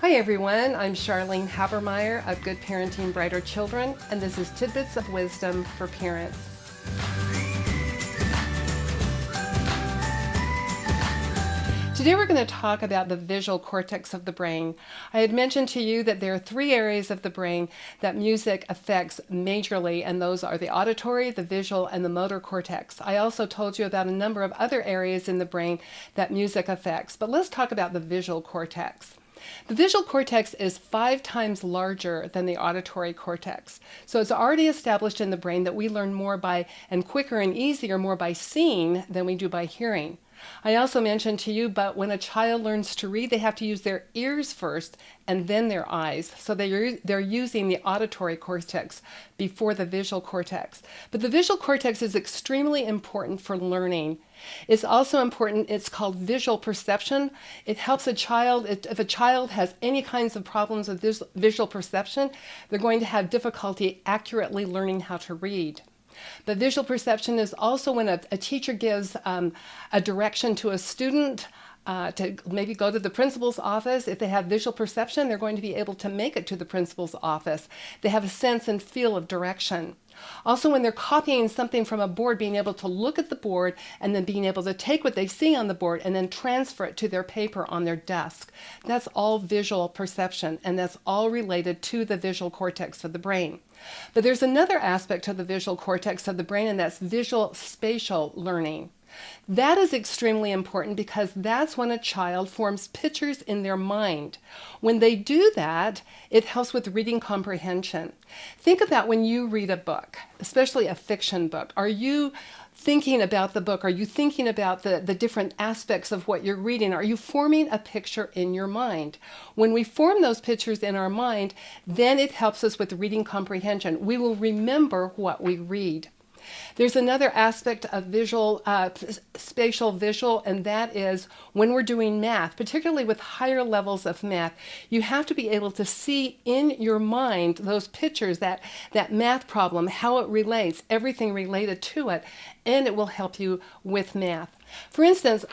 Hi everyone, I'm Charlene Habermeyer of Good Parenting, Brighter Children, and this is Tidbits of Wisdom for Parents. Today we're going to talk about the visual cortex of the brain. I had mentioned to you that there are three areas of the brain that music affects majorly, and those are the auditory, the visual, and the motor cortex. I also told you about a number of other areas in the brain that music affects, but let's talk about the visual cortex. The visual cortex is 5 times larger than the auditory cortex. So it's already established in the brain that we learn more by, and quicker and easier, more by seeing than we do by hearing. I also mentioned to you, but when a child learns to read, they have to use their ears first and then their eyes. So they're using the auditory cortex before the visual cortex. But the visual cortex is extremely important for learning. It's also important, it's called visual perception. It helps a child, if a child has any kinds of problems with visual perception, they're going to have difficulty accurately learning how to read. But visual perception is also when a teacher gives a direction to a student to maybe go to the principal's office. If they have visual perception, they're going to be able to make it to the principal's office. They have a sense and feel of direction. Also, when they're copying something from a board, being able to look at the board and then being able to take what they see on the board and then transfer it to their paper on their desk. That's all visual perception, and that's all related to the visual cortex of the brain. But there's another aspect of the visual cortex of the brain, and that's visual spatial learning. That is extremely important because that's when a child forms pictures in their mind. When they do that, it helps with reading comprehension. Think about when you read a book, especially a fiction book. Are you thinking about the book? Are you thinking about the different aspects of what you're reading? Are you forming a picture in your mind? When we form those pictures in our mind, then it helps us with reading comprehension. We will remember what we read. There's another aspect of visual, spatial visual, and that is when we're doing math, particularly with higher levels of math, you have to be able to see in your mind those pictures, that math problem, how it relates, everything related to it, and it will help you with math. For instance,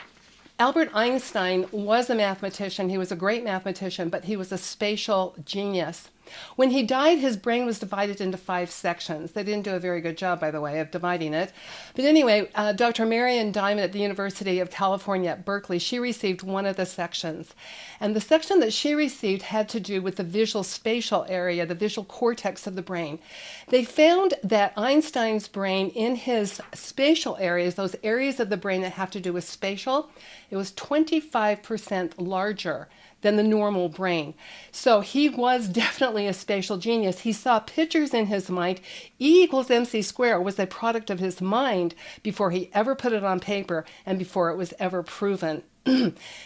Albert Einstein was a mathematician. He was a great mathematician, but he was a spatial genius. When he died, his brain was divided into 5 sections. They didn't do a very good job, by the way, of dividing it. But anyway, Dr. Marion Diamond at the University of California at Berkeley, she received one of the sections. And the section that she received had to do with the visual spatial area, the visual cortex of the brain. They found that Einstein's brain, in his spatial areas, those areas of the brain that have to do with spatial, it was 25% larger than the normal brain. So he was definitely a spatial genius. He saw pictures in his mind. E equals mc squared was a product of his mind before he ever put it on paper and before it was ever proven.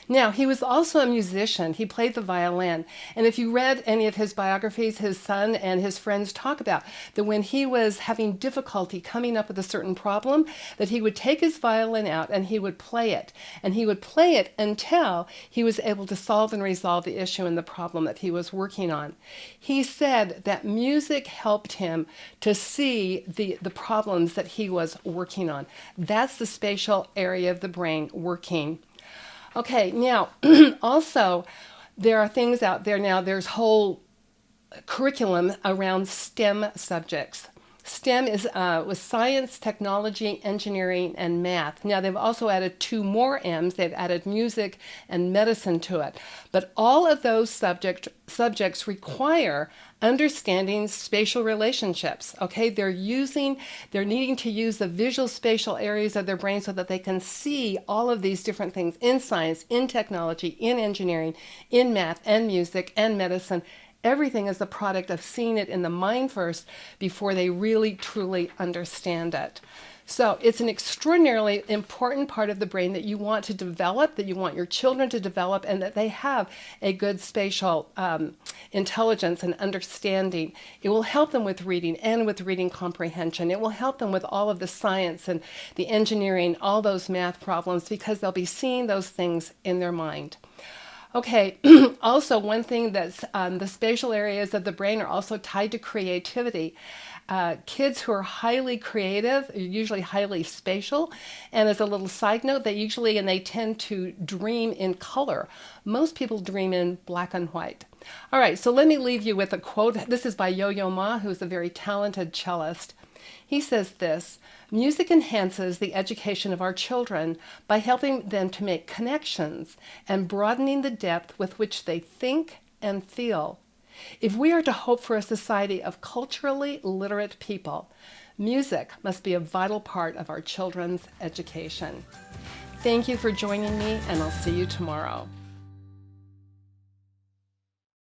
Now, he was also a musician. He played the violin. And if you read any of his biographies, his son and his friends talk about that when he was having difficulty coming up with a certain problem, that he would take his violin out and he would play it. And he would play it until he was able to solve and resolve the issue and the problem that he was working on. He said that music helped him to see the problems that he was working on. That's the spatial area of the brain working. Okay, now, also, there are things out there now, there's whole curriculum around STEM subjects. STEM is was science, technology, engineering, and math. Now, they've also added 2 more M's. They've added music and medicine to it. But all of those subjects require understanding spatial relationships. Okay, they're needing to use the visual spatial areas of their brain so that they can see all of these different things in science, in technology, in engineering, in math, and music, and medicine. Everything is a product of seeing it in the mind first before they really, truly understand it. So it's an extraordinarily important part of the brain that you want to develop, that you want your children to develop, and that they have a good spatial intelligence and understanding. It will help them with reading and with reading comprehension. It will help them with all of the science and the engineering, all those math problems, because they'll be seeing those things in their mind. Okay, also one thing that's the spatial areas of the brain are also tied to creativity. Kids who are highly creative are usually highly spatial, and as a little side note, they tend to dream in color. Most people dream in black and white. All right, so let me leave you with a quote. This is by Yo-Yo Ma, who's a very talented cellist. He says this: music enhances the education of our children by helping them to make connections and broadening the depth with which they think and feel. If we are to hope for a society of culturally literate people, music must be a vital part of our children's education. Thank you for joining me, and I'll see you tomorrow.